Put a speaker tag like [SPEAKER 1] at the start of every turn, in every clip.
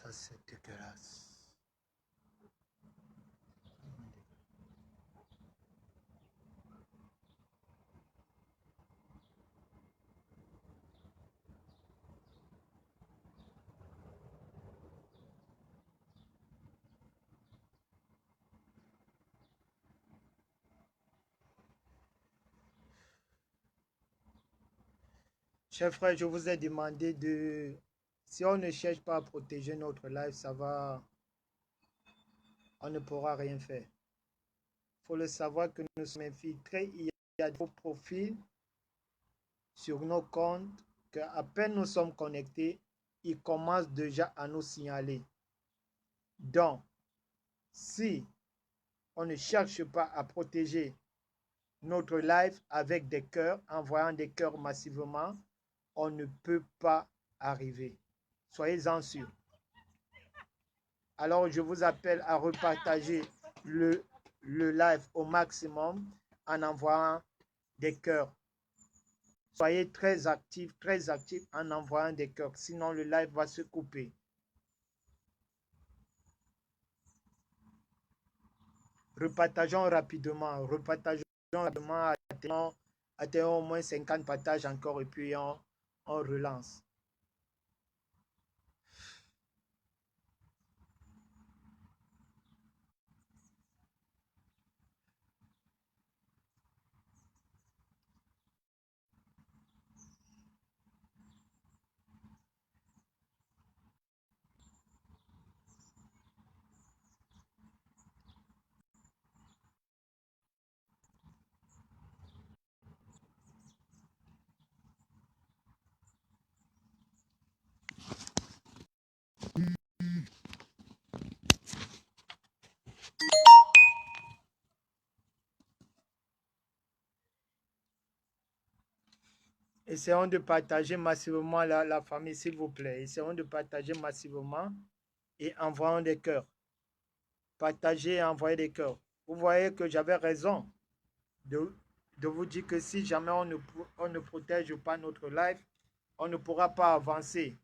[SPEAKER 1] Ça, c'est dégueulasse. Chers frères, je vous ai demandé de... Si on ne cherche pas à protéger notre life, ça va... On ne pourra rien faire. Il faut le savoir que nous sommes infiltrés. Il y a des profils sur nos comptes qu'à peine nous sommes connectés, ils commencent déjà à nous signaler. Donc, si on ne cherche pas à protéger notre live avec des cœurs, envoyant des cœurs massivement, on ne peut pas arriver. Soyez-en sûrs. Alors, je vous appelle à repartager le live au maximum en envoyant des cœurs. Soyez très actifs en envoyant des cœurs. Sinon, le live va se couper. Repartageons rapidement. Atteignons au moins 50 partages encore et puis on relance. Essayons de partager massivement la famille, s'il vous plaît. Essayons de partager massivement et envoyons des cœurs. Partagez et envoyez des cœurs. Vous voyez que j'avais raison de vous dire que si jamais on ne protège pas notre life, on ne pourra pas avancer.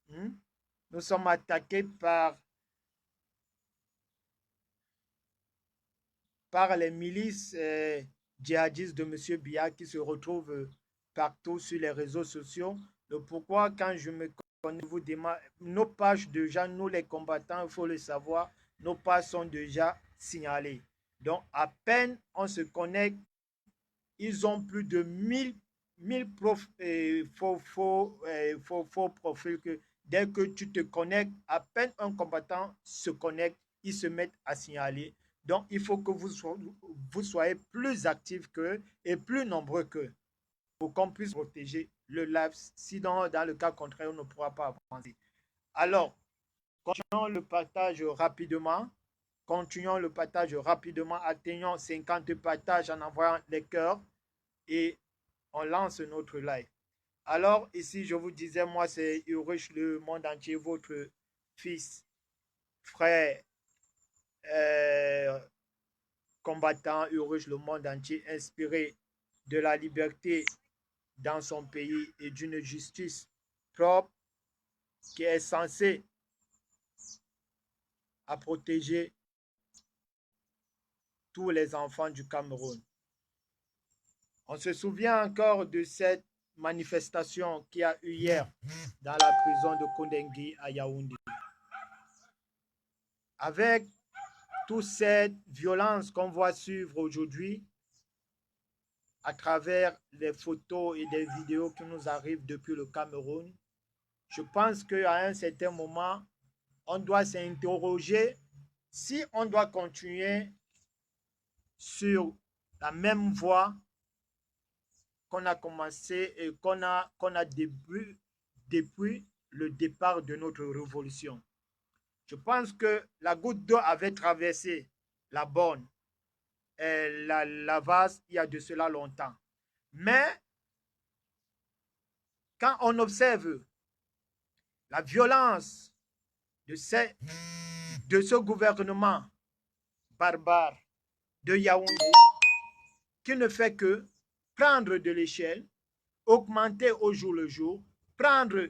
[SPEAKER 1] Nous sommes attaqués par les milices djihadistes de M. Biya qui se retrouvent partout sur les réseaux sociaux. Le pourquoi, quand je me connais, vous demande, nos pages déjà, nous les combattants, il faut le savoir, nos pages sont déjà signalées. Donc, à peine on se connecte, ils ont plus de 1000 faux profils que dès que tu te connectes, à peine un combattant se connecte, ils se mettent à signaler. Donc, il faut que vous soyez plus actifs qu'eux et plus nombreux qu'eux pour qu'on puisse protéger le live. Sinon, dans le cas contraire, on ne pourra pas avancer. Alors, continuons le partage rapidement. Atteignons 50 partages en envoyant les cœurs et on lance notre live. Alors, ici, je vous disais, moi, c'est Urich le monde entier, votre fils, frère, combattant Urich le monde entier, inspiré de la liberté dans son pays et d'une justice propre qui est censée à protéger tous les enfants du Cameroun. On se souvient encore de cette manifestation qui a eu hier dans la prison de Kondengui à Yaoundé. Avec toute cette violence qu'on voit suivre aujourd'hui à travers les photos et des vidéos qui nous arrivent depuis le Cameroun, je pense qu'à un certain moment, on doit s'interroger si on doit continuer sur la même voie qu'on a commencé et qu'on a depuis le départ de notre révolution. Je pense que la goutte d'eau avait traversé la borne, la vase, il y a de cela longtemps. Mais quand on observe la violence de ce gouvernement barbare de Yaoundé, qui ne fait que prendre de l'échelle, augmenter au jour le jour, prendre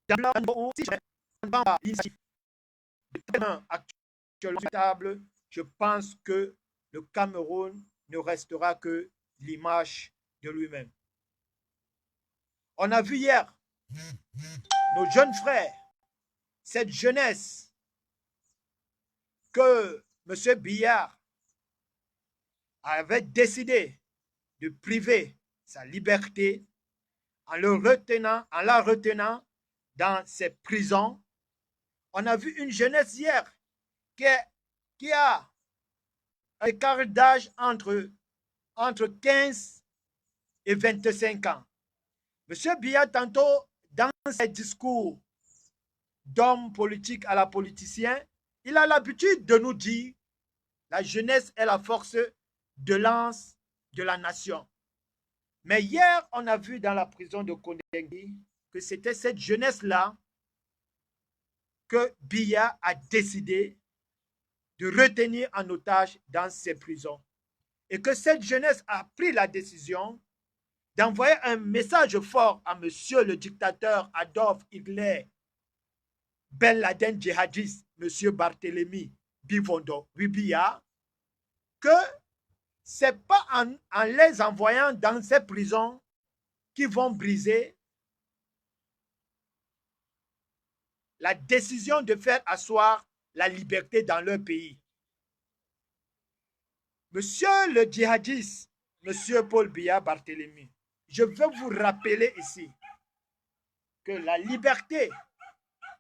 [SPEAKER 1] dans leur niveau où, si je prends l'initiative actuellement stable, je pense que le Cameroun ne restera que l'image de lui-même. On a vu hier nos jeunes frères, cette jeunesse que M. Biya avait décidé de priver sa liberté en la retenant dans ses prisons. On a vu une jeunesse hier qui a un écart d'âge entre 15 et 25 ans. M. Biya, tantôt, dans ses discours d'homme politique à la politicien, il a l'habitude de nous dire la jeunesse est la force de lance de la nation. Mais hier, on a vu dans la prison de Kondengi que c'était cette jeunesse-là que Biya a décidé de retenir en otage dans ses prisons. Et que cette jeunesse a pris la décision d'envoyer un message fort à monsieur le dictateur Adolf Hitler, Ben Laden djihadiste, monsieur Barthélemy Bivondo Biya, que ce n'est pas en les envoyant dans ces prisons qu'ils vont briser la décision de faire asseoir la liberté dans leur pays. Monsieur le djihadiste, monsieur Paul Biya Barthélemy, je veux vous rappeler ici que la liberté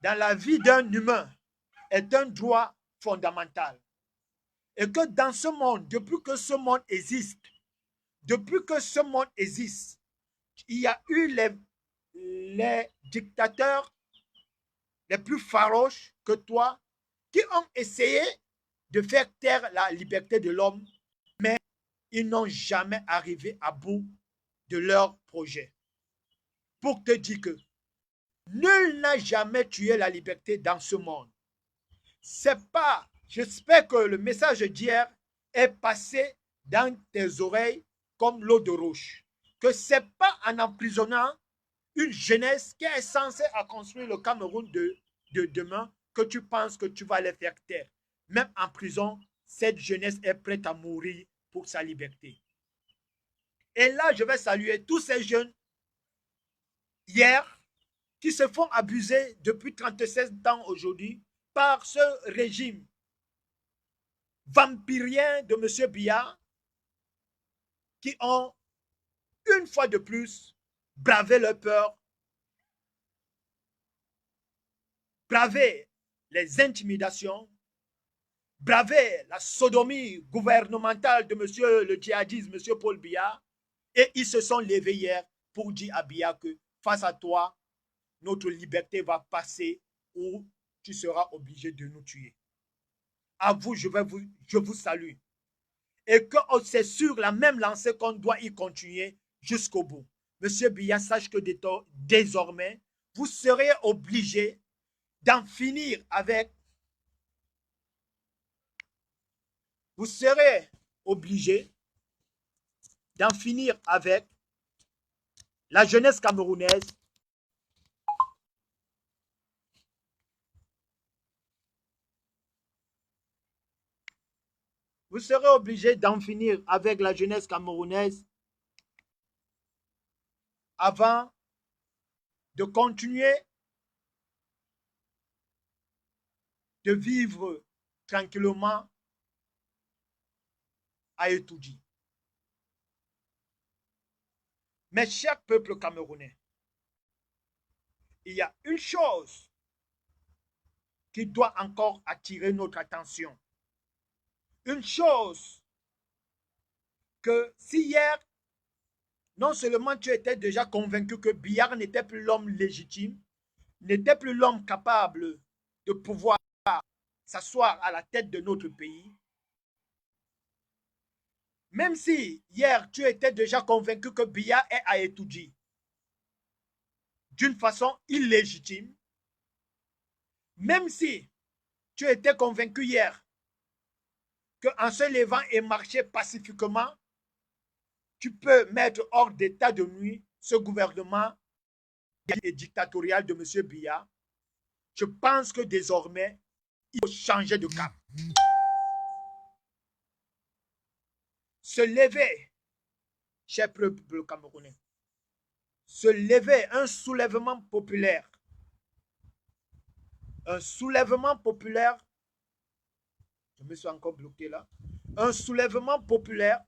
[SPEAKER 1] dans la vie d'un humain est un droit fondamental. Et que dans ce monde, depuis que ce monde existe, il y a eu les dictateurs les plus farouches que toi qui ont essayé de faire taire la liberté de l'homme, mais ils n'ont jamais arrivé à bout de leur projet. Pour te dire que nul n'a jamais tué la liberté dans ce monde. C'est pas, j'espère que le message d'hier est passé dans tes oreilles comme l'eau de roche. Que c'est pas en emprisonnant une jeunesse qui est censée construire le Cameroun de demain que tu penses que tu vas les faire taire. Même en prison, cette jeunesse est prête à mourir pour sa liberté. Et là, je vais saluer tous ces jeunes hier qui se font abuser depuis 36 ans aujourd'hui par ce régime vampirien de M. Biya qui ont une fois de plus bravé leur peur, bravé les intimidations, bravé la sodomie gouvernementale de M. le djihadiste, M. Paul Biya, et ils se sont levés hier pour dire à Biya que face à toi, notre liberté va passer ou tu seras obligé de nous tuer. À vous, je vous salue. Et que c'est sur la même lancée qu'on doit y continuer jusqu'au bout. Monsieur Biya, sache que désormais, vous serez obligé d'en finir avec. Vous serez obligé d'en finir avec la jeunesse camerounaise. Vous serez obligé d'en finir avec la jeunesse camerounaise avant de continuer de vivre tranquillement à Etoudi. Mais cher peuple camerounais, il y a une chose qui doit encore attirer notre attention. Une chose que si hier, non seulement tu étais déjà convaincu que Biya n'était plus l'homme légitime, n'était plus l'homme capable de pouvoir s'asseoir à la tête de notre pays, même si hier tu étais déjà convaincu que Biya est à Etoudi d'une façon illégitime, même si tu étais convaincu hier qu'en se levant et marcher pacifiquement, tu peux mettre hors d'état de nuit ce gouvernement et dictatorial de M. Biya, je pense que désormais, il faut changer de cap. Se lever, cher peuple camerounais, se lever, un soulèvement populaire. Un soulèvement populaire, je me suis encore bloqué là, un soulèvement populaire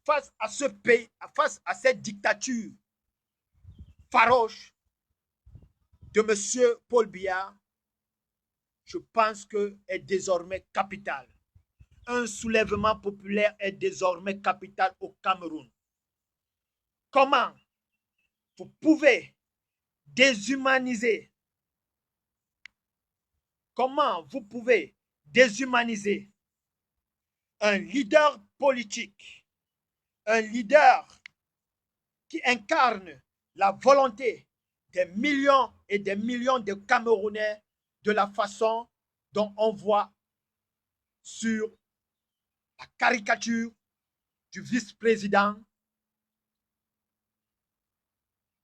[SPEAKER 1] face à ce pays, face à cette dictature farouche de M. Paul Biya, je pense que est désormais capital. Un soulèvement populaire est désormais capital au Cameroun. Comment vous pouvez déshumaniser? Comment vous pouvez déshumaniser un leader politique, un leader qui incarne la volonté des millions et des millions de Camerounais de la façon dont on voit sur la caricature du vice-président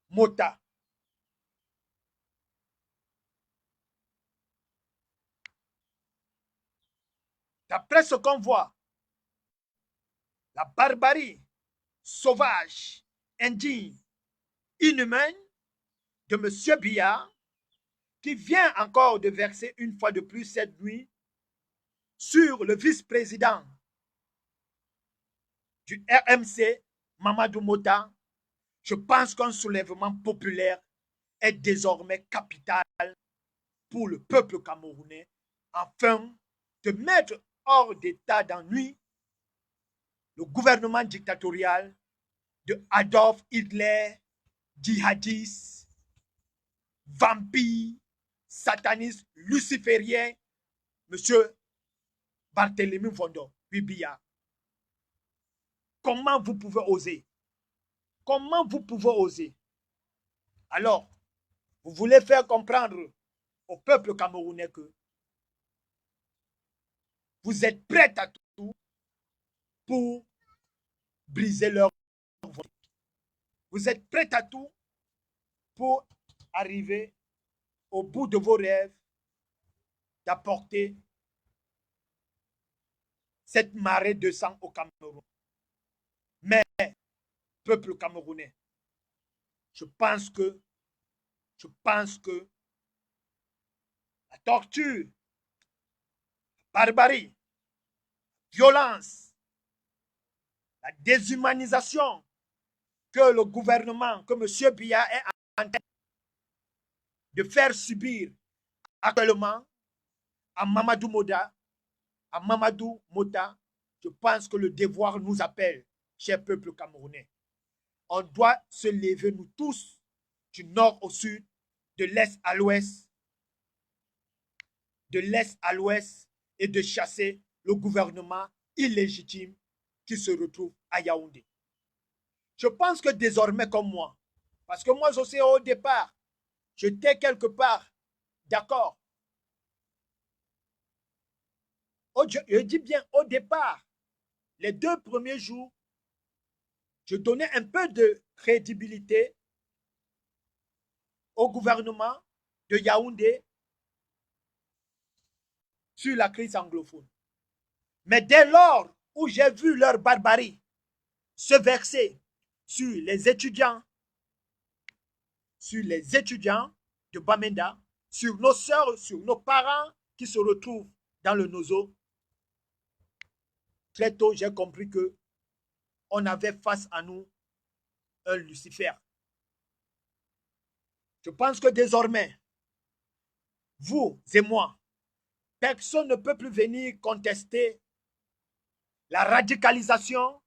[SPEAKER 1] Mota. D'après ce qu'on voit, la barbarie sauvage, indigne, inhumaine de M. Biya, qui vient encore de verser une fois de plus cette nuit sur le vice-président du RMC, Mamadou Mota, je pense qu'un soulèvement populaire est désormais capital pour le peuple camerounais afin de mettre hors d'état d'ennui le gouvernement dictatorial de Adolf Hitler, djihadiste, vampire, sataniste, luciférien, M. Barthélemy Fondo, Biya. Comment vous pouvez oser? Comment vous pouvez oser? Alors, vous voulez faire comprendre au peuple camerounais que vous êtes prêts à tout pour briser leur volonté. Vous êtes prêts à tout pour arriver au bout de vos rêves d'apporter cette marée de sang au Cameroun. Mais, peuple camerounais, je pense que la torture, la barbarie, la violence, la déshumanisation que le gouvernement, que M. Biya est en train de faire subir actuellement à Mamadou Mota, je pense que le devoir nous appelle, cher peuple camerounais. On doit se lever, nous tous, du nord au sud, de l'est à l'ouest, et de chasser le gouvernement illégitime qui se retrouve à Yaoundé. Je pense que désormais comme moi, parce que moi aussi au départ, j'étais quelque part d'accord. Je dis bien au départ, les 2 premiers jours, je donnais un peu de crédibilité au gouvernement de Yaoundé sur la crise anglophone. Mais dès lors où j'ai vu leur barbarie se verser sur les étudiants de Bamenda, sur nos sœurs, sur nos parents qui se retrouvent dans le Nozo, très tôt j'ai compris que on avait face à nous un Lucifer. Je pense que désormais, vous et moi, personne ne peut plus venir contester la radicalisation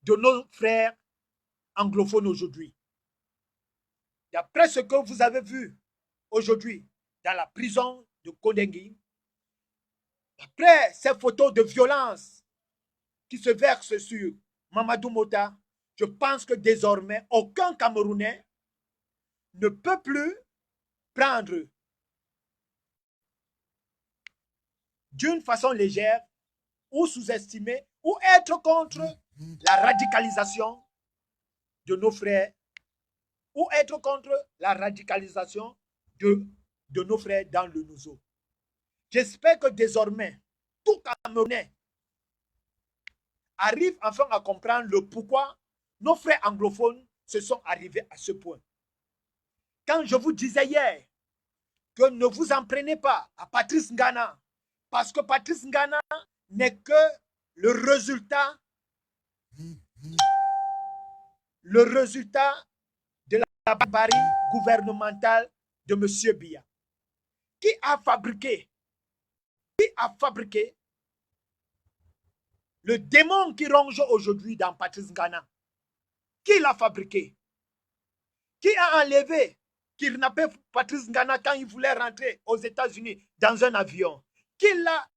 [SPEAKER 1] de nos frères anglophones aujourd'hui. D'après ce que vous avez vu aujourd'hui dans la prison de Kodengui, après ces photos de violence qui se versent sur Mamadou Mota, je pense que désormais, aucun Camerounais ne peut plus prendre d'une façon légère ou sous-estimer ou être contre la radicalisation de nos frères ou être contre la radicalisation de nos frères dans le Nouveau. J'espère que désormais, tout Camerounais arrive enfin à comprendre le pourquoi nos frères anglophones se sont arrivés à ce point. Quand je vous disais hier que ne vous en prenez pas à Patrice Ngana, parce que Patrice Ngana n'est que le résultat de la barbarie gouvernementale de M. Biya. Qui a fabriqué le démon qui ronge aujourd'hui dans Patrice Ngana? Qui l'a fabriqué? Qui a enlevé, kidnappé Patrice Ngana quand il voulait rentrer aux États-Unis dans un avion? Qui l'a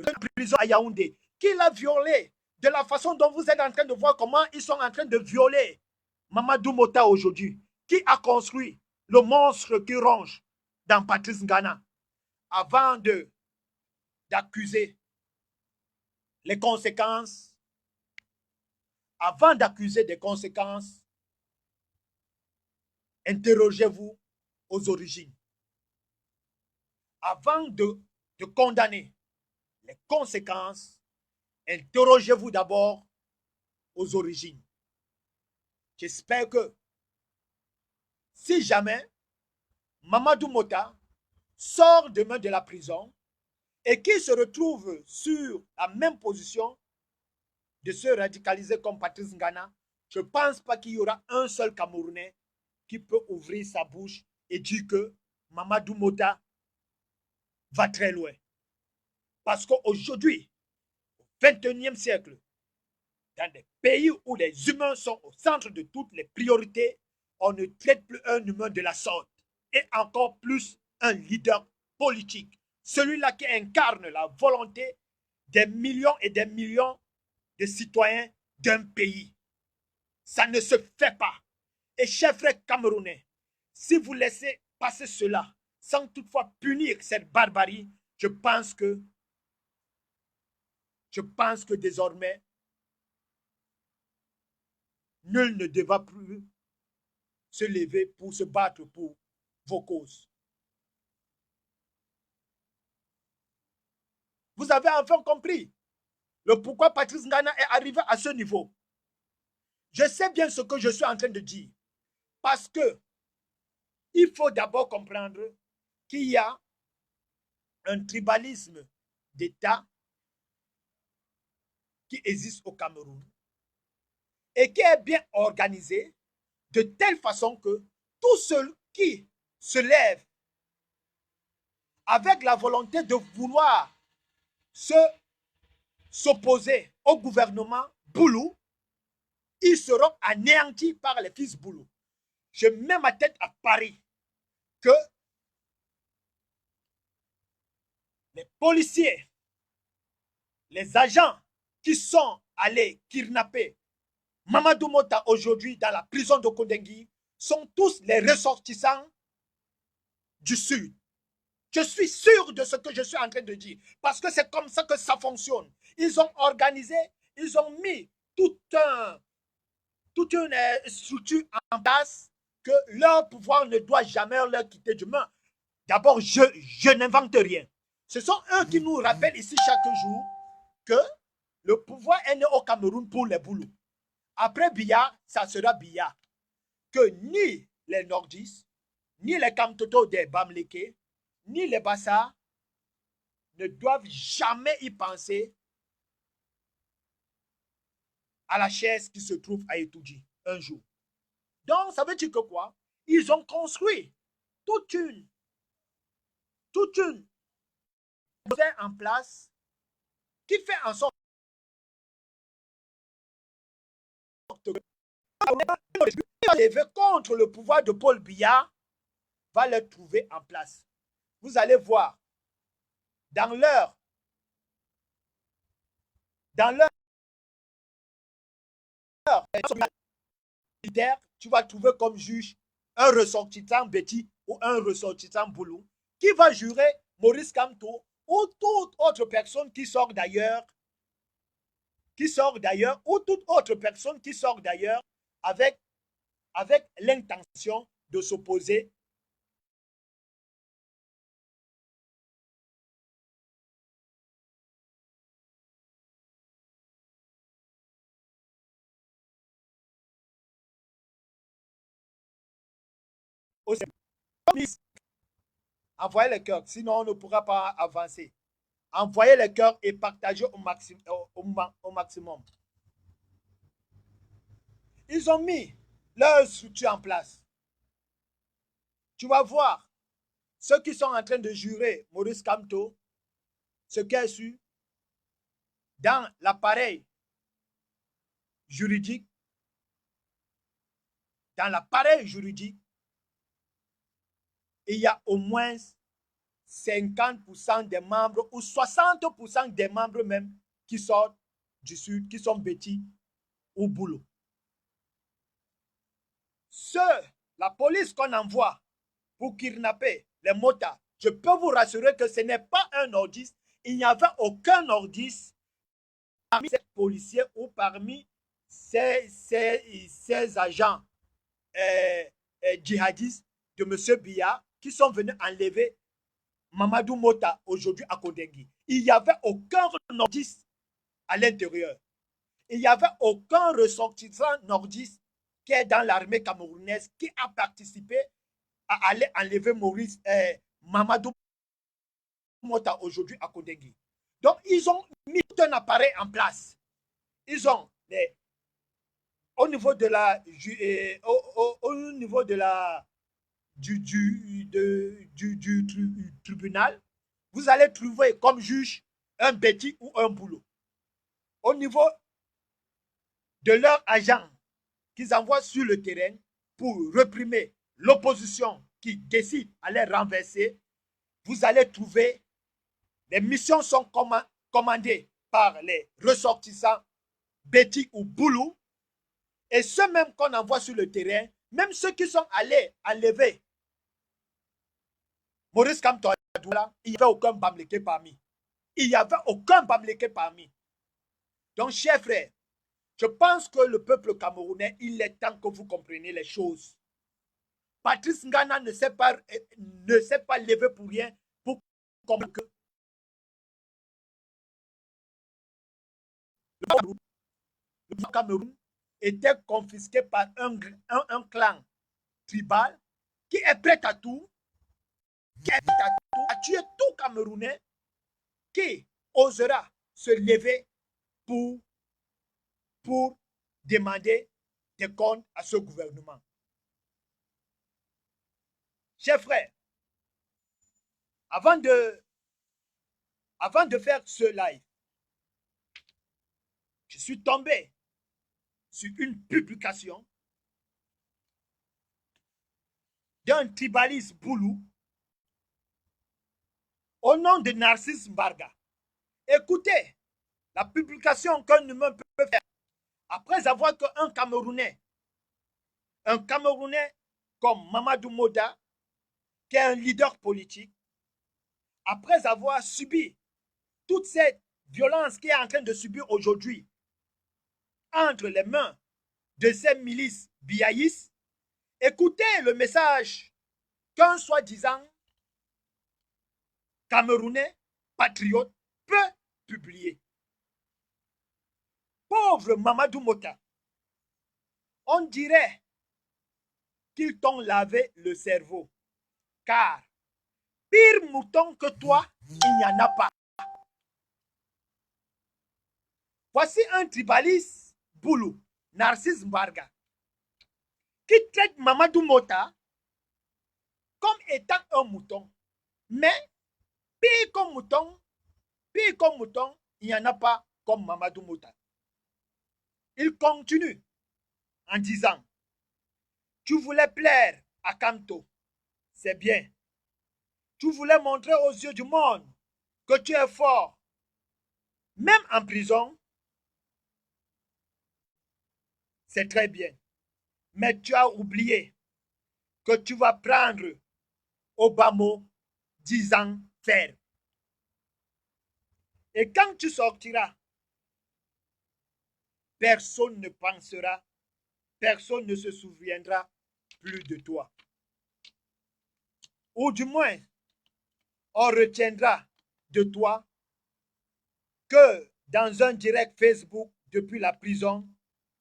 [SPEAKER 1] en prison à Yaoundé? Qui l'a violé? De la façon dont vous êtes en train de voir comment ils sont en train de violer Mamadou Mota aujourd'hui. Qui a construit le monstre qui ronge dans Patrice Ngana avant d'accuser les conséquences, avant d'accuser des conséquences, interrogez-vous aux origines. Avant de condamner les conséquences, interrogez-vous d'abord aux origines. J'espère que si jamais Mamadou Mota sort demain de la prison et qu'il se retrouve sur la même position de se radicaliser comme Patrice Ngana, je ne pense pas qu'il y aura un seul Camerounais qui peut ouvrir sa bouche et dire que Mamadou Mota va très loin. Parce qu'aujourd'hui, au XXIe siècle, dans des pays où les humains sont au centre de toutes les priorités, on ne traite plus un humain de la sorte. Et encore plus un leader politique. Celui-là qui incarne la volonté des millions et des millions de citoyens d'un pays. Ça ne se fait pas. Et chers frères camerounais, si vous laissez passer cela sans toutefois punir cette barbarie, je pense que désormais, nul ne devra plus se lever pour se battre pour vos causes. Vous avez enfin compris le pourquoi Patrice Ngana est arrivé à ce niveau. Je sais bien ce que je suis en train de dire. Parce que il faut d'abord comprendre qu'il y a un tribalisme d'État qui existe au Cameroun et qui est bien organisé de telle façon que tous ceux qui se lèvent avec la volonté de vouloir s'opposer au gouvernement Boulou, ils seront anéantis par les fils Boulou. Je mets ma tête à Paris que les policiers, les agents qui sont allés kidnapper Mamadou Mota aujourd'hui dans la prison de Kodengui sont tous les ressortissants du Sud. Je suis sûr de ce que je suis en train de dire parce que c'est comme ça que ça fonctionne. Ils ont organisé, ils ont mis toute une structure en place que leur pouvoir ne doit jamais leur quitter de main. D'abord, je n'invente rien. Ce sont eux qui nous rappellent ici chaque jour que le pouvoir est né au Cameroun pour les Boulous. Après Biya, ça sera Biya. Que ni les nordistes, ni les Kamtoto des Bamleke, ni les Bassa ne doivent jamais y penser à la chaise qui se trouve à Etoudji un jour. Donc, ça veut dire que quoi? Ils ont construit toute une en place qui fait en sorte que contre le pouvoir de Paul Biya va le trouver en place. Vous allez voir, dans leur militaire, tu vas trouver comme juge un ressortissant Betty ou un ressortissant Boulou qui va jurer Maurice Kamto ou toute autre personne qui sort d'ailleurs, ou toute autre personne qui sort d'ailleurs avec
[SPEAKER 2] avec l'intention de s'opposer au envoyez les cœurs, sinon on ne pourra pas avancer. Envoyez les cœurs et partagez au maximum. Ils ont mis leur structure en place. Tu vas voir ceux qui sont en train de jurer Maurice Kamto, ce qui est su dans l'appareil juridique, il y a au moins 50% des membres ou 60% des membres même qui sortent du Sud, qui sont bêtis ou boulot. La police qu'on envoie pour kidnapper les motards, je peux vous rassurer que ce n'est pas un nordiste. Il n'y avait aucun nordiste parmi ces policiers ou parmi ces agents djihadistes de M. Biya qui sont venus enlever Mamadou Mota aujourd'hui à Kodengui. Il n'y avait aucun nordiste à l'intérieur. Il n'y avait aucun ressortissant nordiste qui est dans l'armée camerounaise qui a participé à aller enlever Mamadou Mota aujourd'hui à Kodengui. Donc, ils ont mis tout un appareil en place. Ils ont au niveau de la au niveau de la du tribunal, vous allez trouver comme juge un bêtis ou un boulot. Au niveau de leurs agents qu'ils envoient sur le terrain pour réprimer l'opposition qui décide à les renverser, vous allez trouver les missions sont commandées par les ressortissants bêtis ou boulot, et ceux mêmes qu'on envoie sur le terrain, même ceux qui sont allés enlever Maurice Kamto, il n'y avait aucun Bamileke parmi. Il n'y avait aucun Bamileke parmi. Donc, chers frères, je pense que le peuple camerounais, il est temps que vous compreniez les choses. Patrice Ngana ne s'est pas levé pour rien pour comprendre que le Cameroun était confisqué par un clan tribal qui est prêt à tout, à tuer tout Camerounais qui osera se lever pour demander des comptes à ce gouvernement. Chers frères, avant de faire ce live, je suis tombé sur une publication d'un tribaliste boulou au nom de Narcisse Mbarga. Écoutez la publication qu'un humain peut faire après avoir qu'un Camerounais comme Mamadou Moda, qui est un leader politique, après avoir subi toute cette violence qu'il est en train de subir aujourd'hui entre les mains de ces milices biaïstes, écoutez le message qu'un soi-disant Camerounais patriote peut publier. Pauvre Mamadou Mota, on dirait qu'ils t'ont lavé le cerveau, car pire mouton que toi, il n'y en a pas. Voici un tribaliste boulou, Narcisse Mbarga, qui traite Mamadou Mota comme étant un mouton. Mais pire comme mouton, il n'y en a pas comme Mamadou Mota. Il continue en disant, tu voulais plaire à Kamto, c'est bien. Tu voulais montrer aux yeux du monde que tu es fort. Même en prison, c'est très bien. Mais tu as oublié que tu vas prendre au bas mot 10 ans ferme. Et quand tu sortiras, personne ne pensera personne ne se souviendra plus de toi. Ou du moins, on retiendra de toi que dans un direct Facebook depuis la prison,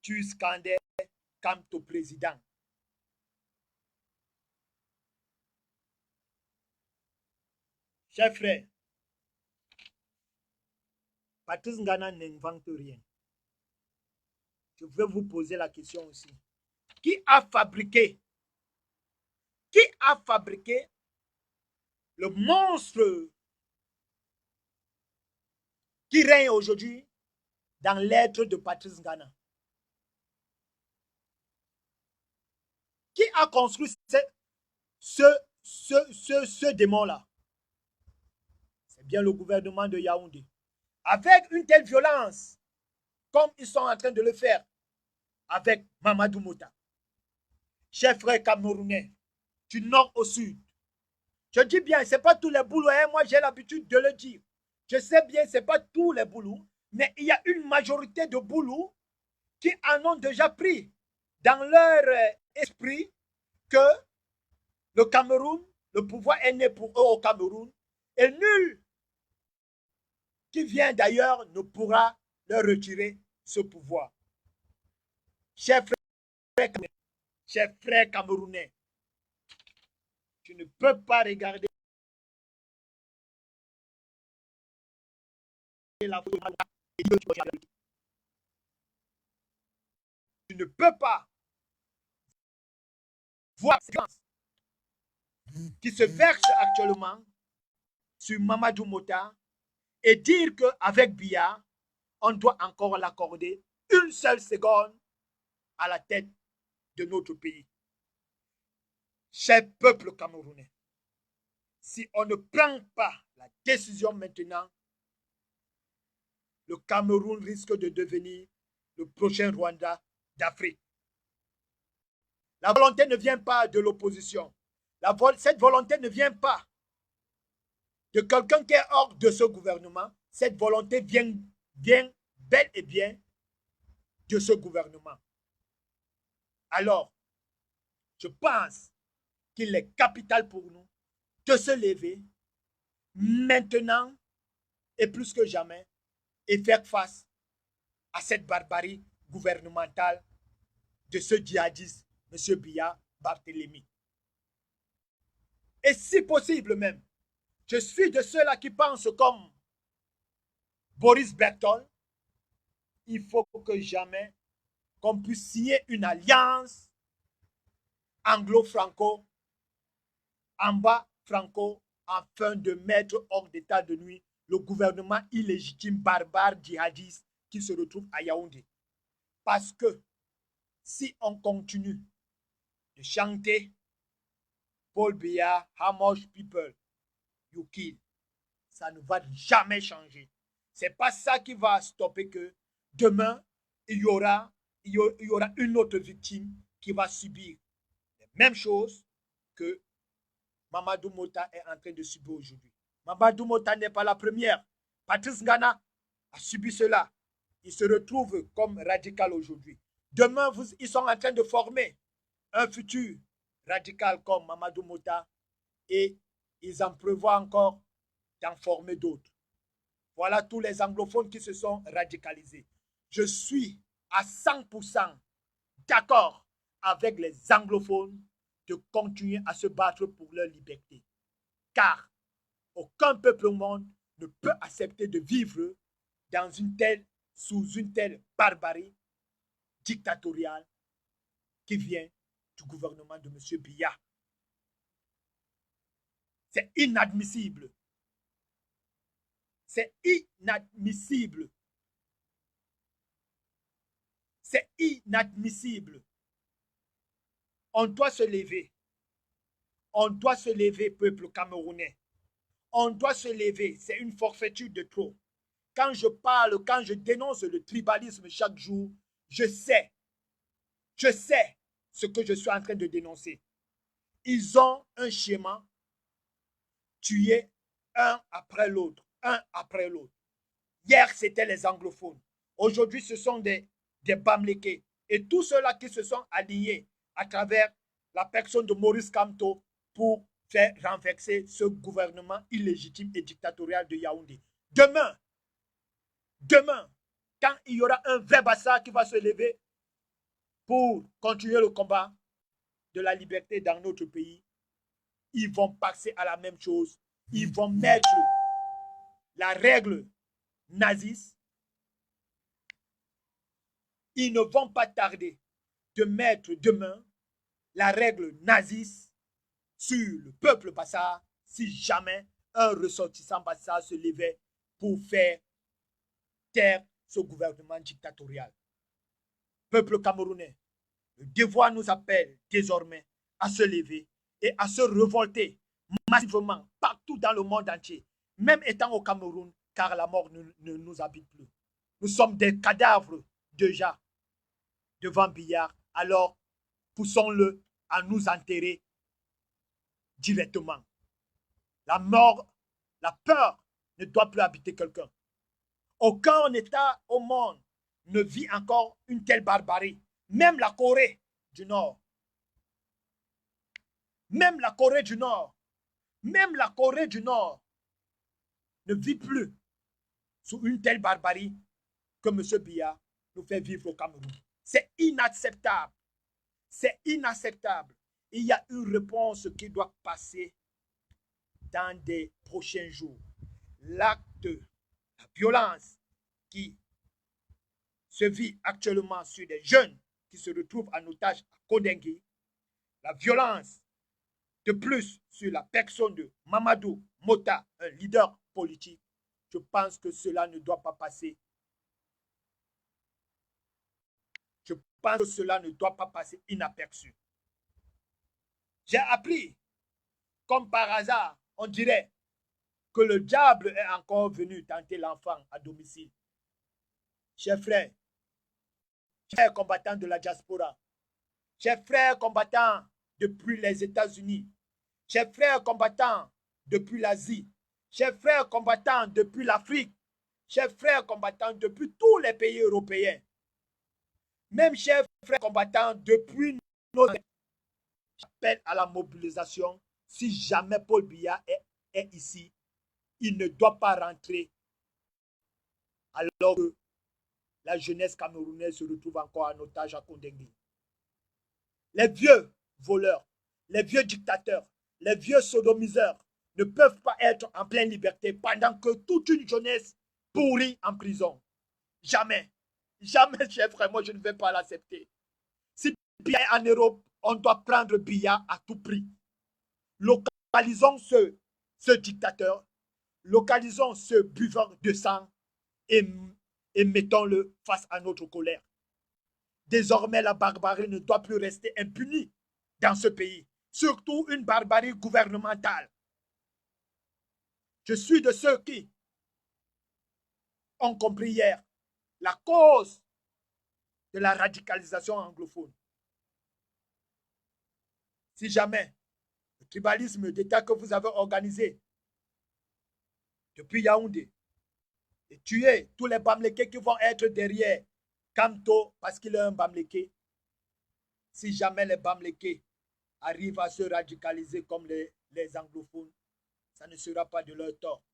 [SPEAKER 2] tu scandais comme ton président. Chers frères, Patrice Ngana n'invente rien. Je vais vous poser la question aussi. Qui a fabriqué le monstre qui règne aujourd'hui dans l'être de Patrice Ngana? Qui a construit ce démon-là? C'est bien le gouvernement de Yaoundé. Avec une telle violence, comme ils sont en train de le faire avec Mamadou Mota. Chers frères camerounais, du nord au sud. Je dis bien, ce n'est pas tous les boulots, hein? Moi j'ai l'habitude de le dire. Je sais bien, ce n'est pas tous les boulots, mais il y a une majorité de boulots qui en ont déjà pris dans leur esprit que le Cameroun, le pouvoir est né pour eux au Cameroun, et nul qui vient d'ailleurs ne pourra leur retirer ce pouvoir. Chers frères camerounais, tu ne peux pas regarder la photo et dire que tu vas regarder. Tu ne peux pas voir ces gens qui se versent actuellement sur Mamadou Mota et dire qu'avec Biya, on doit encore l'accorder une seule seconde à la tête de notre pays. Cher peuple camerounais, si on ne prend pas la décision maintenant, le Cameroun risque de devenir le prochain Rwanda d'Afrique. La volonté ne vient pas de l'opposition. Cette volonté ne vient pas de quelqu'un qui est hors de ce gouvernement. Cette volonté vient bel et bien de ce gouvernement. Alors, je pense qu'il est capital pour nous de se lever maintenant et plus que jamais et faire face à cette barbarie gouvernementale de ce djihadiste, M. Biya Barthélémy. Et si possible même, je suis de ceux-là qui pensent comme Boris Berthold, il faut que jamais qu'on puisse signer une alliance anglo-franco, en bas franco, afin de mettre hors d'état de nuit le gouvernement illégitime, barbare, djihadiste qui se retrouve à Yaoundé. Parce que si on continue de chanter Paul Biya, how much people you kill, ça ne va jamais changer. C'est pas ça qui va stopper que demain, il y aura une autre victime qui va subir les mêmes choses que Mamadou Mota est en train de subir aujourd'hui. Mamadou Mota n'est pas la première. Patrice Ngana a subi cela. Il se retrouve comme radical aujourd'hui. Demain, ils sont en train de former un futur radical comme Mamadou Mota et ils en prévoient encore d'en former d'autres. Voilà tous les anglophones qui se sont radicalisés. Je suis à 100% d'accord avec les anglophones de continuer à se battre pour leur liberté. Car aucun peuple au monde ne peut accepter de vivre sous une telle barbarie dictatoriale qui vient du gouvernement de M. Biya. C'est inadmissible. C'est inadmissible. C'est inadmissible. On doit se lever. On doit se lever, peuple camerounais. On doit se lever. C'est une forfaiture de trop. Quand je parle, quand je dénonce le tribalisme chaque jour, je sais ce que je suis en train de dénoncer. Ils ont un schéma tué un après l'autre, un après l'autre. Hier, c'était les anglophones. Aujourd'hui, ce sont des Bamlékés. et tous ceux-là qui se sont alignés à travers la personne de Maurice Kamto pour faire renverser ce gouvernement illégitime et dictatorial de Yaoundé. Demain, quand il y aura un vrai Bassa qui va se lever pour continuer le combat de la liberté dans notre pays, ils vont passer à la même chose. Ils vont mettre la règle naziste. Ils ne vont pas tarder de mettre demain la règle naziste sur le peuple Bassa si jamais un ressortissant Bassa se levait pour faire taire ce gouvernement dictatorial. Peuple camerounais, le devoir nous appelle désormais à se lever et à se révolter massivement partout dans le monde entier, même étant au Cameroun, car la mort ne nous habite plus. Nous sommes des cadavres déjà devant Biya, alors poussons-le à nous enterrer directement. La mort, la peur ne doit plus habiter quelqu'un. Aucun État au monde ne vit encore une telle barbarie. Même la Corée du Nord. Même la Corée du Nord ne vit plus sous une telle barbarie que M. Biya nous fait vivre au Cameroun. C'est inacceptable. C'est inacceptable. Il y a une réponse qui doit passer dans des prochains jours. L'acte, la violence qui se vit actuellement sur des jeunes qui se retrouvent en otage à Kodengi, la violence de plus sur la personne de Mamadou Mota, un leader politique, je pense que cela ne doit pas passer. Je pense que cela ne doit pas passer inaperçu. J'ai appris, comme par hasard, on dirait que le diable est encore venu tenter l'enfant à domicile. Chers frères combattants de la diaspora, chers frères combattants depuis les États-Unis, chers frères combattants depuis l'Asie, chers frères combattants depuis l'Afrique, chers frères combattants depuis tous les pays européens, même chers frères combattants depuis nos... J'appelle à la mobilisation. Si jamais Paul Biya est ici, il ne doit pas rentrer alors que la jeunesse camerounaise se retrouve encore en otage à Kodengi. Les vieux voleurs, les vieux dictateurs, les vieux sodomiseurs ne peuvent pas être en pleine liberté pendant que toute une jeunesse pourrit en prison. Jamais. Jamais, chers frères, moi je ne vais pas l'accepter. Si Biya est en Europe, on doit prendre Biya à tout prix. Localisons ce dictateur, localisons ce buveur de sang et mettons-le face à notre colère. Désormais, la barbarie ne doit plus rester impunie dans ce pays, surtout une barbarie gouvernementale. Je suis de ceux qui ont compris hier la cause de la radicalisation anglophone. Si jamais le tribalisme d'État que vous avez organisé depuis Yaoundé et tuer tous les Bamlékés qui vont être derrière Kamto parce qu'il est un Bamléké, si jamais les Bamlékés arrivent à se radicaliser comme les anglophones, ça ne sera pas de leur tort.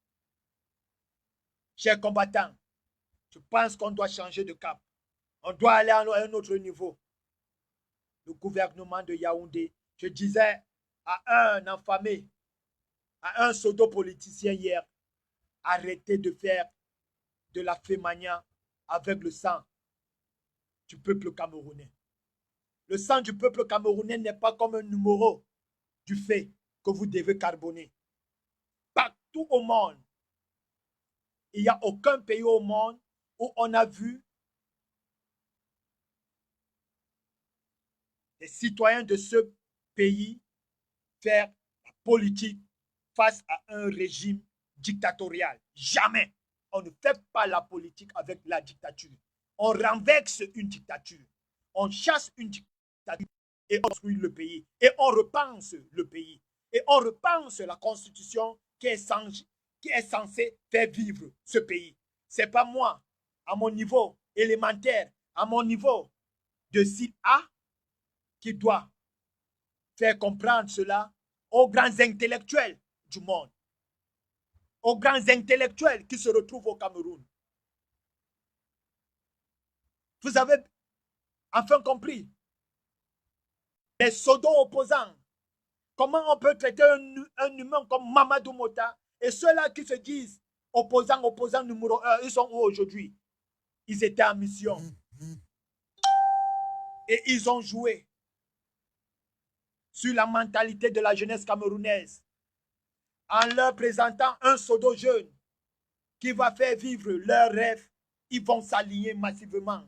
[SPEAKER 2] Chers combattants, je pense qu'on doit changer de cap. On doit aller à un autre niveau. Le gouvernement de Yaoundé, je disais à un enfamé, à un pseudo-politicien hier, arrêtez de faire de la fémania avec le sang du peuple camerounais. Le sang du peuple camerounais n'est pas comme un numéro du fait que vous devez carbonner. Partout au monde, il n'y a aucun pays au monde où on a vu les citoyens de ce pays faire la politique face à un régime dictatorial. Jamais. On ne fait pas la politique avec la dictature. On renverse une dictature. On chasse une dictature et on construit le pays. Et on repense le pays. Et on repense la constitution qui est censée faire vivre ce pays. Ce n'est pas moi, à mon niveau élémentaire, à mon niveau de style A qui doit faire comprendre cela aux grands intellectuels du monde, aux grands intellectuels qui se retrouvent au Cameroun. Vous avez enfin compris les pseudo-opposants. Comment on peut traiter un humain comme Mamadou Mota et ceux-là qui se disent opposants numéro 1, ils sont où aujourd'hui? Ils étaient en mission. Et ils ont joué sur la mentalité de la jeunesse camerounaise en leur présentant un pseudo jeune qui va faire vivre leurs rêves. Ils vont s'aligner massivement.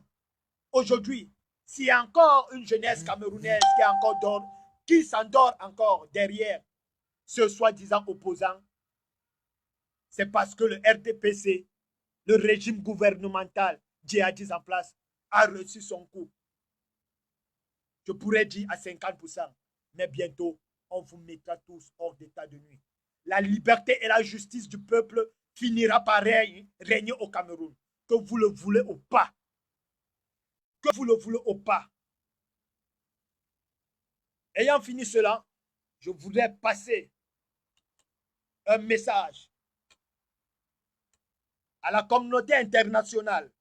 [SPEAKER 2] Aujourd'hui, s'il y a encore une jeunesse camerounaise qui s'endort encore derrière ce soi-disant opposant, c'est parce que le RDPC, le régime gouvernemental djihadiste en place, a reçu son coup. Je pourrais dire à 50%, mais bientôt, on vous mettra tous hors d'état de nuit. La liberté et la justice du peuple finira par régner au Cameroun, que vous le voulez ou pas. Que vous le voulez ou pas. Ayant fini cela, je voudrais passer un message à la communauté internationale.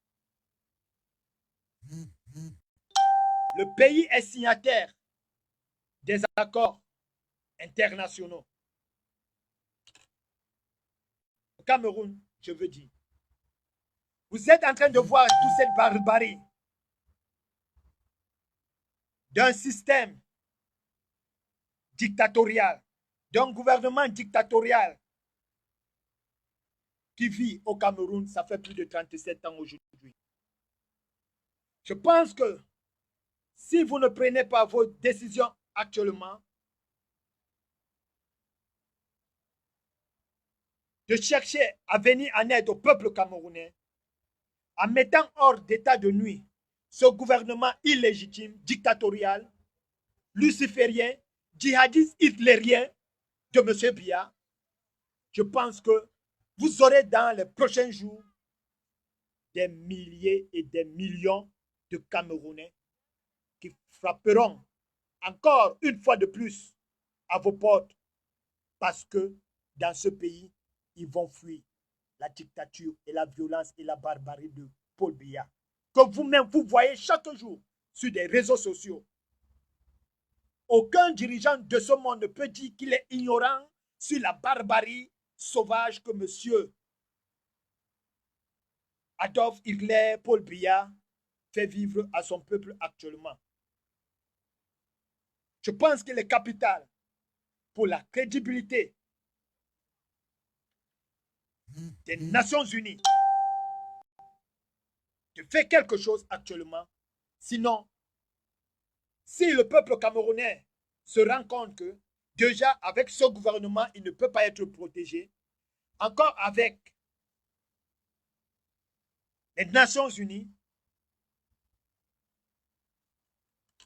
[SPEAKER 2] Le pays est signataire des accords internationaux. Au Cameroun, je veux dire, vous êtes en train de voir toute cette barbarie d'un système dictatorial, d'un gouvernement dictatorial qui vit au Cameroun, ça fait plus de 37 ans aujourd'hui. Je pense que si vous ne prenez pas vos décisions actuellement, de chercher à venir en aide au peuple camerounais, en mettant hors d'état de nuit ce gouvernement illégitime, dictatorial, luciférien, djihadiste hitlérien de M. Biya, je pense que vous aurez dans les prochains jours des milliers et des millions de Camerounais qui frapperont encore une fois de plus à vos portes parce que dans ce pays, ils vont fuir la dictature et la violence et la barbarie de Paul Biya, que vous-même vous voyez chaque jour sur des réseaux sociaux. Aucun dirigeant de ce monde ne peut dire qu'il est ignorant sur la barbarie sauvage que M. Adolf Hitler, Paul Biya fait vivre à son peuple actuellement. Je pense qu'il est capital pour la crédibilité des Nations Unies de faire quelque chose actuellement. Sinon, si le peuple camerounais se rend compte que déjà avec ce gouvernement, il ne peut pas être protégé, encore avec les Nations Unies,